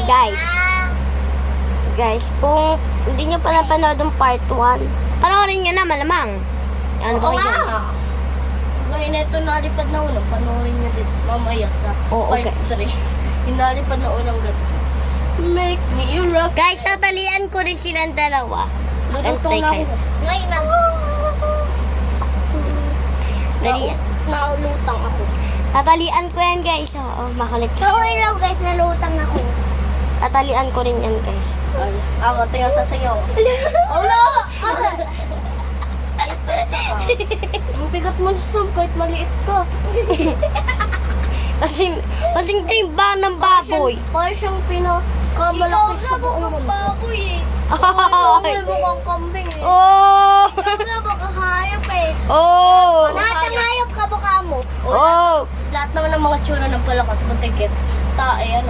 Guys, kung hindi nyo pa napanood ang part 1, panoorin nyo na malamang. Ano ba kayo? Ngayon ito nalipad na ulang, panoorin nyo din mamaya sa part 3. Yung nalipad na ulang ganito. Make me rough. Guys, tatalian ko rin silang dalawa. Lutong na ako. Ngayon na. Dali. Naulutang ako. Tatalian ko yan, guys. Oo, makulit ka. So, hello guys, nalutang ako. Tatalian ko rin yan, guys. Ako, tingnan sa sayo. Wala! Ang bigat mo sa kahit maliit ka. Kasing timba ng baboy. Para siyang pinakamalaki sa buong mundo. Baboy eh. Ay. Mukhang kambing eh. Oh! Ikaw na baka hayop eh. Oh! Lahat ng hayop ka baka mo. Oh! Lahat naman ng mga tsura ng palakat mo, tigit. Tae, ano.